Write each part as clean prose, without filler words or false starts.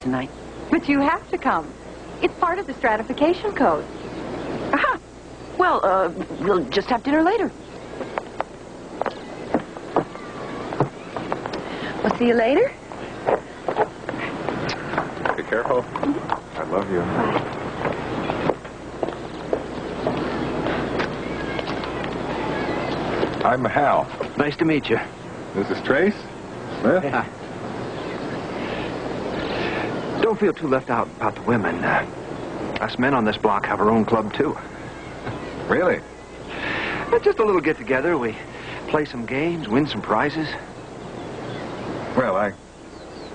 tonight. But you have to come. It's part of the stratification code. Aha. Well, we'll just have dinner later. We'll see you later. Be careful. I love you. Bye. I'm Hal. Nice to meet you. This is Trace Smith. Yeah. Don't feel too left out about the women. Us men on this block have our own club, too. Really? Just a little get-together. We play some games, win some prizes. Well, I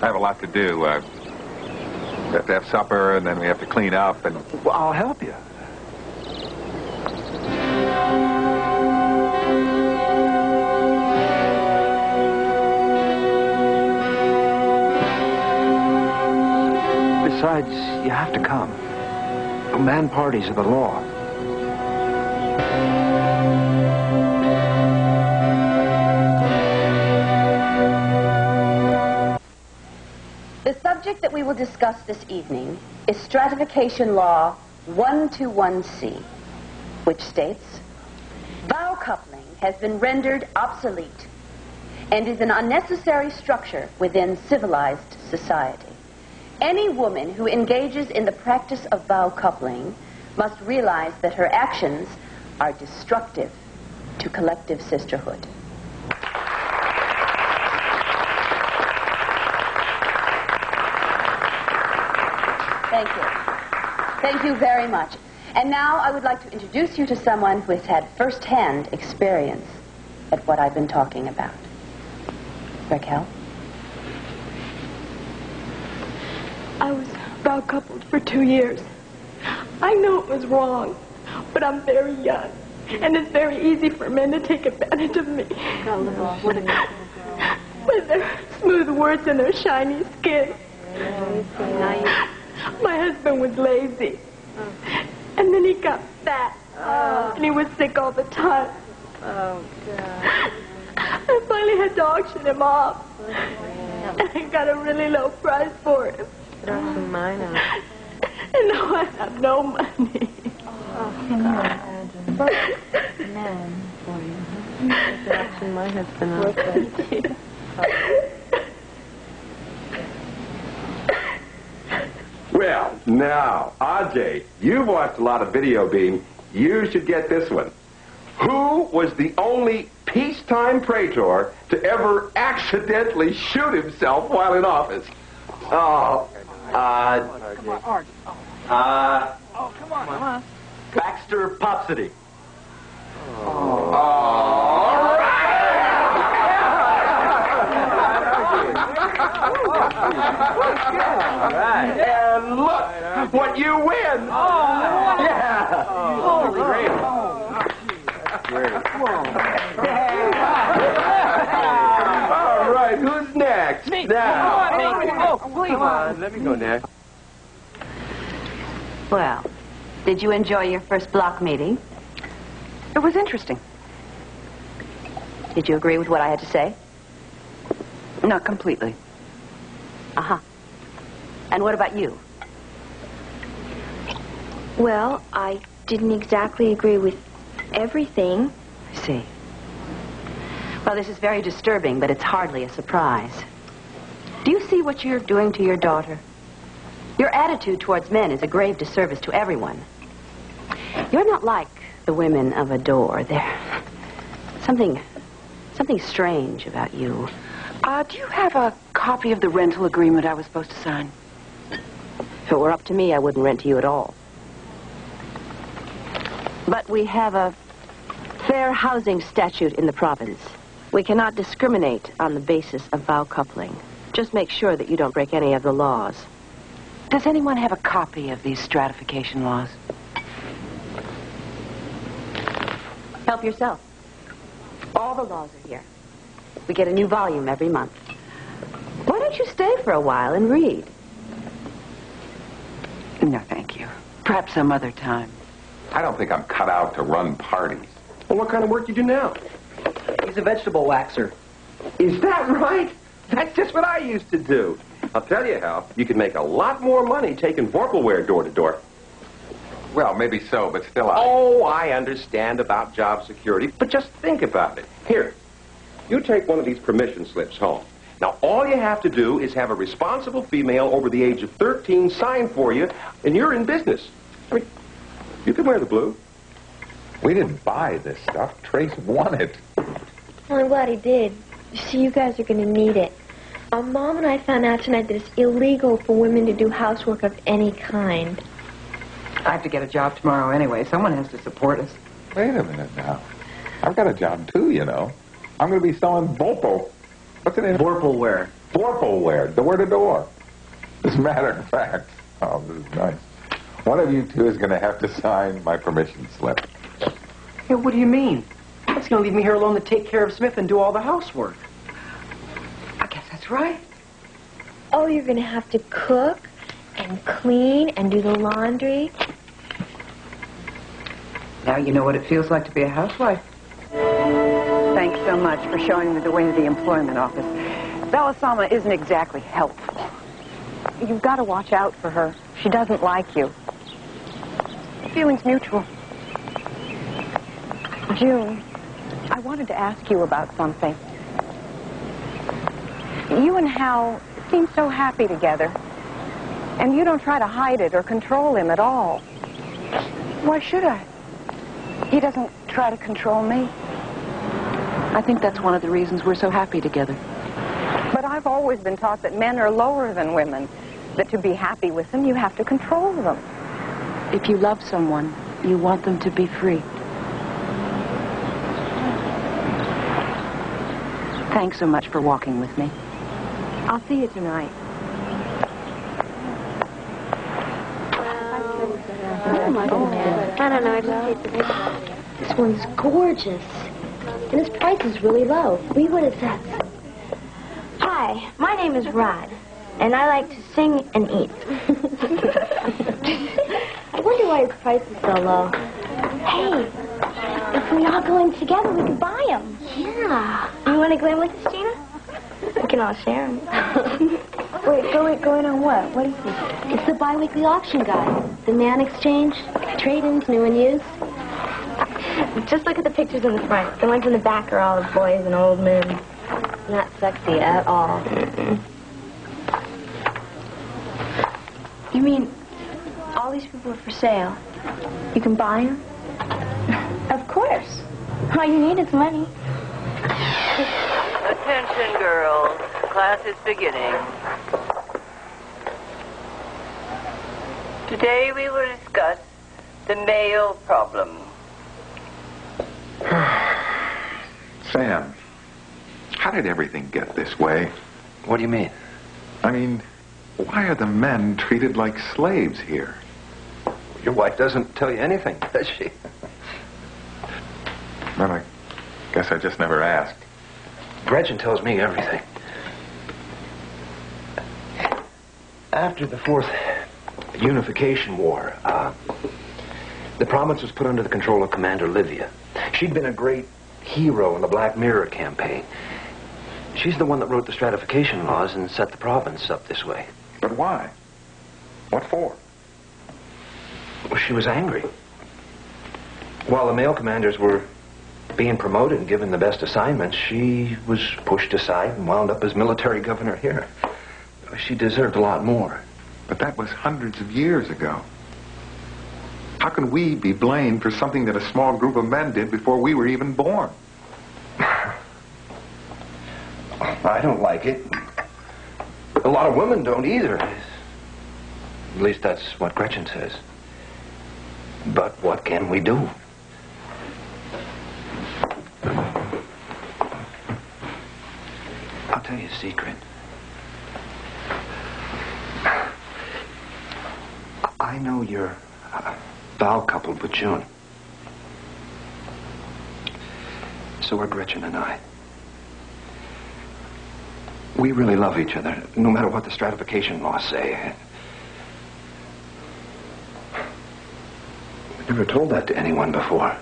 have a lot to do. We have to have supper, and then we have to clean up, and... Well, I'll help you. Besides, you have to come. Man parties are the law. The subject that we will discuss this evening is Stratification Law 121C, which states, vow coupling has been rendered obsolete and is an unnecessary structure within civilized society. Any woman who engages in the practice of vow coupling must realize that her actions are destructive to collective sisterhood. Thank you. Thank you very much. And now I would like to introduce you to someone who has had first-hand experience at what I've been talking about. Raquel? I was vow coupled for 2 years. I know it was wrong, but I'm very young, and it's very easy for men to take advantage of me. With their smooth words and their shiny skin. My husband was lazy, and then he got fat, and he was sick all the time. Oh, God. I finally had to auction him off, and I got a really low price for him. That's mine. And now I have no money. Oh, can you imagine? Man for you. That's my husband. Well, now, Ajay, you've watched a lot of video beam. You should get this one. Who was the only peacetime praetor to ever accidentally shoot himself while in office? Oh, come on. Baxter Popsity. And look what you win. Yeah. Holy great. All right, who's next? Me. Now. Come on, let me go next. Well, did you enjoy your first block meeting? It was interesting. Did you agree with what I had to say? Not completely. Uh-huh. And what about you? Well, I didn't exactly agree with everything. I see. Well, this is very disturbing, but it's hardly a surprise. Do you see what you're doing to your daughter? Your attitude towards men is a grave disservice to everyone. You're not like the women of Adore. There's something strange about you. Do you have a copy of the rental agreement I was supposed to sign? If it were up to me, I wouldn't rent to you at all. But we have a fair housing statute in the province. We cannot discriminate on the basis of vow coupling. Just make sure that you don't break any of the laws. Does anyone have a copy of these stratification laws? Help yourself. All the laws are here. We get a new volume every month. Why don't you stay for a while and read? No, thank you. Perhaps some other time. I don't think I'm cut out to run parties. Well, what kind of work do you do now? He's a vegetable waxer. Is that right? That's just what I used to do. I'll tell you, Hal, you can make a lot more money taking Vorpalware door to door. Well, maybe so, but still Oh, I understand about job security, but just think about it. Here, you take one of these permission slips home. Now, all you have to do is have a responsible female over the age of 13 sign for you, and you're in business. I mean, you can wear the blue. We didn't buy this stuff. Trace won it. Well, I'm glad he did. You see, you guys are going to need it. Mom and I found out tonight that it's illegal for women to do housework of any kind. I have to get a job tomorrow anyway. Someone has to support us. Wait a minute now. I've got a job too, you know. I'm going to be selling Vorpal. What's the name? Vorpalware. Vorpalware, door to door. As a matter of fact, oh, this is nice. One of you two is going to have to sign my permission slip. Hey, what do you mean? That's going to leave me here alone to take care of Smith and do all the housework. I guess that's right. Oh, you're going to have to cook and clean and do the laundry. Now you know what it feels like to be a housewife. Thanks so much for showing me the way to the employment office. Belisama isn't exactly helpful. You've got to watch out for her. She doesn't like you. The feeling's mutual. June, I wanted to ask you about something. You and Hal seem so happy together. And you don't try to hide it or control him at all. Why should I? He doesn't try to control me. I think that's one of the reasons we're so happy together. But I've always been taught that men are lower than women. That to be happy with them, you have to control them. If you love someone, you want them to be free. Thanks so much for walking with me. I'll see you tonight. Oh my goodness. I don't know, I just hate the picture. This one's gorgeous. And his price is really low. Read what it says. Hi, my name is Rod, and I like to sing and eat. I wonder why his price is so low. Hey, if we all go in together, we could buy them. Yeah. You want to go in with us, Gina? We can all share them. Wait, go in on what? What is this? It's the bi-weekly auction guide. The man exchange, trade-ins, new and used. Just look at the pictures in the front. The ones in the back are all of boys and old men. Not sexy at all. You mean all these people are for sale? You can buy them? Of course. All you need is money. Attention, girls. Class is beginning. Today we will discuss the male problem. Sam, how did everything get this way? What do you mean? I mean, why are the men treated like slaves here? Your wife doesn't tell you anything, does she? Well, I guess I just never asked. Gretchen tells me everything. After the Fourth Unification War, the province was put under the control of Commander Livia. She'd been a great hero in the Black Mirror campaign. She's the one that wrote the stratification laws and set the province up this way. But why? What for? Well, she was angry. While the male commanders were being promoted and given the best assignments, she was pushed aside and wound up as military governor here. She deserved a lot more. But that was hundreds of years ago. How can we be blamed for something that a small group of men did before we were even born? I don't like it. A lot of women don't either. At least that's what Gretchen says. But what can we do? I'll tell you a secret. I know you're vow coupled with June. So are Gretchen and I. We really love each other, no matter what the stratification laws say. I never told that to anyone before.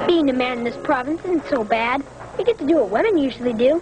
Being a man in this province isn't so bad. You get to do what women usually do.